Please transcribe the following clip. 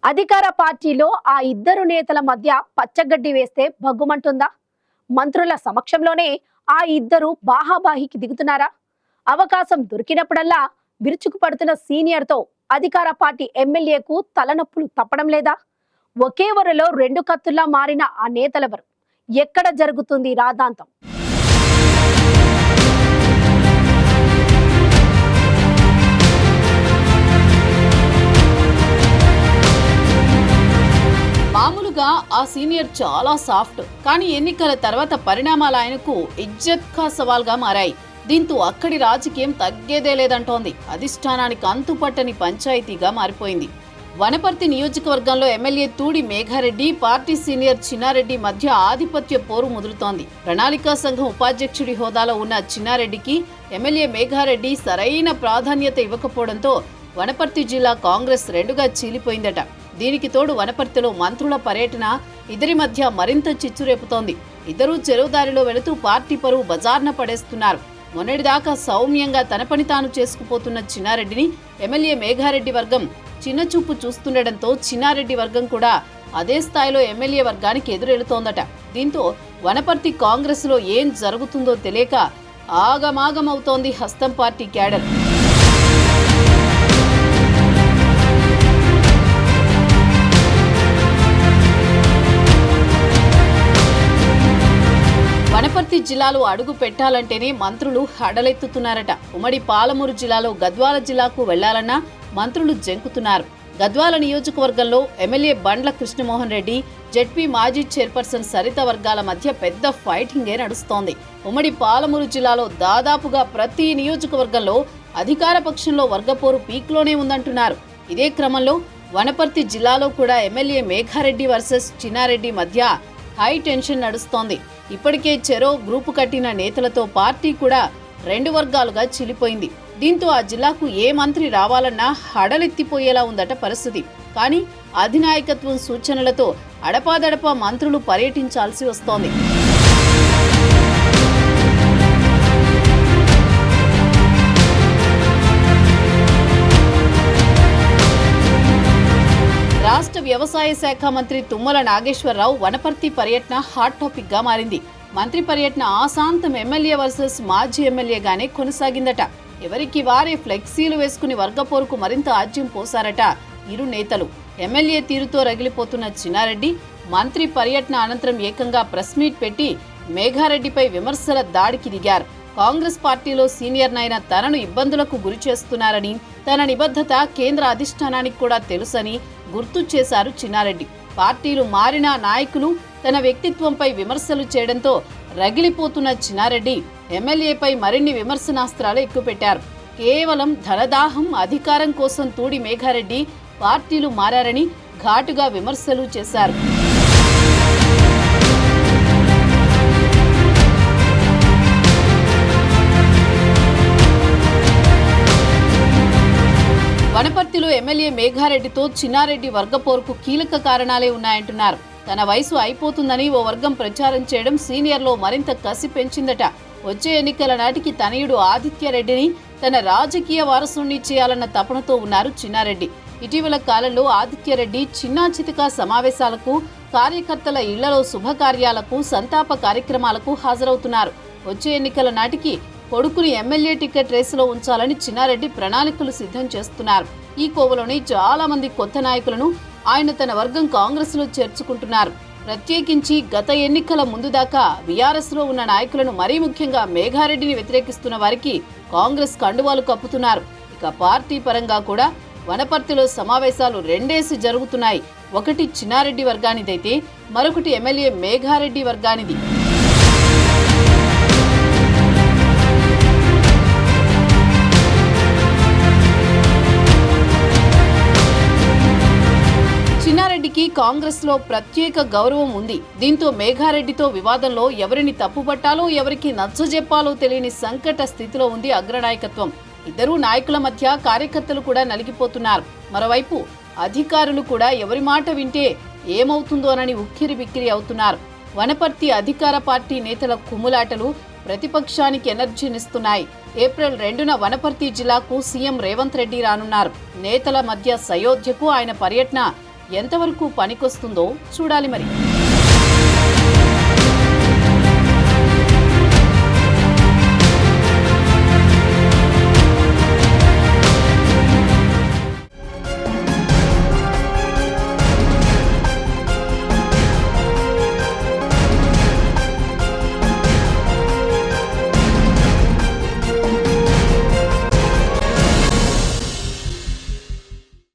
అధికార పార్టీలో ఆ ఇద్దరు నేతల మధ్య పచ్చగడ్డి వేస్తే భగ్గుమంటుందా? మంత్రుల సమక్షంలోనే ఆ ఇద్దరు బాహాబాహికి దిగుతున్నారా? అవకాశం దొరికినప్పుడల్లా విరుచుకుపడుతున్న సీనియర్తో అధికార పార్టీ ఎమ్మెల్యేకు తలనొప్పులు తప్పడం లేదా? ఒకే వరలో రెండు కత్తుల్లా మారిన ఆ నేతలెవరు? ఎక్కడ జరుగుతుంది రాద్ధాంతం? మామూలుగా ఆ సీనియర్ చాలా సాఫ్ట్, కానీ ఎన్నికల తర్వాత పరిణామాలు ఆయనకు ఇజ్జత్ కా సవాల్గా మారాయి. దీంతో అక్కడి రాజకీయం తగ్గేదే లేదంటోంది. అధిష్టానానికి అంతుపట్టని పంచాయతీగా మారిపోయింది. వనపర్తి నియోజకవర్గంలో MLA Thudi Megha Reddy, party senior Chinna Reddy మధ్య ఆధిపత్య పోరు ముదురుతోంది. ప్రణాళికా సంఘం ఉపాధ్యక్షుడి హోదాలో ఉన్న చిన్నారెడ్డికి ఎమ్మెల్యే మేఘారెడ్డి సరైన ప్రాధాన్యత ఇవ్వకపోవడంతో వనపర్తి జిల్లా కాంగ్రెస్ రెండుగా చీలిపోయిందట. దీనికి తోడు వనపర్తిలో మంత్రుల పర్యటన ఇద్దరి మధ్య మరింత చిచ్చురేపుతోంది. ఇద్దరూ చెరువుదారిలో వెళుతూ పార్టీ పరువు బజార్న పడేస్తున్నారు. మొన్నటిదాకా సౌమ్యంగా తన పని తాను చేసుకుపోతున్న చిన్నారెడ్డిని ఎమ్మెల్యే మేఘారెడ్డి వర్గం చిన్నచూపు చూస్తుండటంతో చిన్నారెడ్డి వర్గం కూడా అదే స్థాయిలో ఎమ్మెల్యే వర్గానికి ఎదురెళుతోందట. దీంతో వనపర్తి కాంగ్రెస్ లో ఏం జరుగుతుందో తెలియక ఆగమాగమవుతోంది హస్తం పార్టీ క్యాడర్. వనపర్తి జిల్లాలో అడుగు పెట్టాలంటేనే మంత్రులు హడలెత్తుతున్నారట. ఉమ్మడి పాలమూరు జిల్లాలో గద్వాల జిల్లాకు వెళ్లాలన్నా మంత్రులు జంకుతున్నారు. గద్వాల నియోజకవర్గంలో ఎమ్మెల్యే బండ్ల కృష్ణమోహన్ రెడ్డి, జెడ్పీ మాజీ చైర్పర్సన్ సరిత వర్గాల మధ్య పెద్ద ఫైటింగే నడుస్తోంది. ఉమ్మడి పాలమూరు జిల్లాలో దాదాపుగా ప్రతి నియోజకవర్గంలో అధికార పక్షంలో వర్గపోరు పీక్లోనే ఉందంటున్నారు. ఇదే క్రమంలో వనపర్తి జిల్లాలో కూడా ఎమ్మెల్యే మేఘారెడ్డి వర్సెస్ చిన్నారెడ్డి మధ్య హై టెన్షన్ నడుస్తోంది. ఇప్పటికే చెరో గ్రూపు కట్టిన నేతలతో పార్టీ కూడా రెండు వర్గాలుగా చీలిపోయింది. దీంతో ఆ జిల్లాకు ఏ మంత్రి రావాలన్నా హడలెత్తిపోయేలా ఉందట పరిస్థితి. కానీ అధినాయకత్వం సూచనలతో అడపాదడపా మంత్రులు పర్యటించాల్సి వస్తోంది. రాష్ట్ర వ్యవసాయ శాఖ మంత్రి తుమ్మల నాగేశ్వరరావు వనపర్తి పర్యటన హాట్ టాపిక్ గా మారింది. మంత్రి పర్యటన ఆశాంతం ఎమ్మెల్యే వర్సెస్ మాజీ ఎమ్మెల్యేగానే కొనసాగిందట. ఎవరికి వారే ఫ్లెక్సీలు వేసుకుని వర్గపోరుకు మరింత ఆజ్యం పోసారట ఇరు నేతలు. ఎమ్మెల్యే తీరుతో రగిలిపోతున్న చిన్నారెడ్డి మంత్రి పర్యటన అనంతరం ఏకంగా ప్రెస్ మీట్ పెట్టి మేఘారెడ్డిపై విమర్శల దాడికి దిగారు. కాంగ్రెస్ పార్టీలో సీనియర్ నైన తనను ఇబ్బందులకు గురి చేస్తున్నారని, తన నిబద్ధత కేంద్ర అధిష్టానానికి కూడా తెలుసని గుర్తు చేశారు చిన్నారెడ్డి. పార్టీలు మారిన నాయకులు తన వ్యక్తిత్వంపై విమర్శలు చేయడంతో రగిలిపోతున్న చిన్నారెడ్డి ఎమ్మెల్యేపై మరిన్ని విమర్శనాస్త్రాలు ఎక్కుపెట్టారు. కేవలం ధనదాహం, అధికారం కోసం తూడి మేఘారెడ్డి పార్టీలు మారారని ఘాటుగా విమర్శలు చేశారు. వనపర్తిలో ఎమ్మెల్యే మేఘారెడ్డితో చిన్నారెడ్డి వర్గపోరుకు కీలక కారణాలే ఉన్నాయంటున్నారు. తన వయసు అయిపోతుందని ఓ వర్గం ప్రచారం చేయడం సీనియర్లో మరింత కసి పెంచిందట. వచ్చే ఎన్నికల నాటికి తనయుడు ఆదిత్యరెడ్డిని తన రాజకీయ వారసుని చేయాలన్న తపనతో ఉన్నారు చిన్నారెడ్డి. ఇటీవల కాలంలో ఆదిత్యరెడ్డి చిన్నా చితకా సమావేశాలకు, కార్యకర్తల ఇళ్లలో శుభకార్యాలకు, సంతాప కార్యక్రమాలకు హాజరవుతున్నారు. వచ్చే ఎన్నికల నాటికి కొడుకుని ఎమ్మెల్యే టికెట్ రేసులో ఉంచాలని చిన్నారెడ్డి ప్రణాళికలు సిద్ధం చేస్తున్నారు. ఈ కోవలోని చాలా మంది కొత్త నాయకులను ఆయన తన వర్గం కాంగ్రెస్ లో చేర్చుకుంటున్నారు. ప్రత్యేకించి గత ఎన్నికల ముందు దాకా బీఆర్ఎస్ లో ఉన్న నాయకులను, మరీ ముఖ్యంగా మేఘారెడ్డిని వ్యతిరేకిస్తున్న వారికి కాంగ్రెస్ కండువాలు కప్పుతున్నారు. ఇక పార్టీ పరంగా కూడా వనపర్తిలో సమావేశాలు రెండేసి జరుగుతున్నాయి. ఒకటి చిన్నారెడ్డి వర్గానిదైతే మరొకటి ఎమ్మెల్యే మేఘారెడ్డి వర్గానిది. చిన్నారెడ్డికి కాంగ్రెస్ లో ప్రత్యేక గౌరవం ఉంది. దీంతో మేఘారెడ్డితో వివాదంలో ఎవరిని తప్పుపట్టాలో, ఎవరికి నచ్చజెప్పాలో తెలియని సంకట స్థితిలో ఉంది అగ్రనాయకత్వం. ఇద్దరు నాయకుల మధ్య కార్యకర్తలు కూడా నలిగిపోతున్నారు. మరోవైపు అధికారులు కూడా ఎవరి మాట వింటే ఏమవుతుందోనని ఉక్కిరి బిక్కిరి అవుతున్నారు. వనపర్తి అధికార పార్టీ నేతల కుమ్ములాటలు ప్రతిపక్షానికి ఎనర్జీనిస్తున్నాయి. ఏప్రిల్ 2న వనపర్తి జిల్లాకు సీఎం రేవంత్ రెడ్డి రానున్నారు. నేతల మధ్య సయోధ్యకు ఆయన పర్యటన ఎంతవరకు పనికొస్తుందో చూడాలి మరి.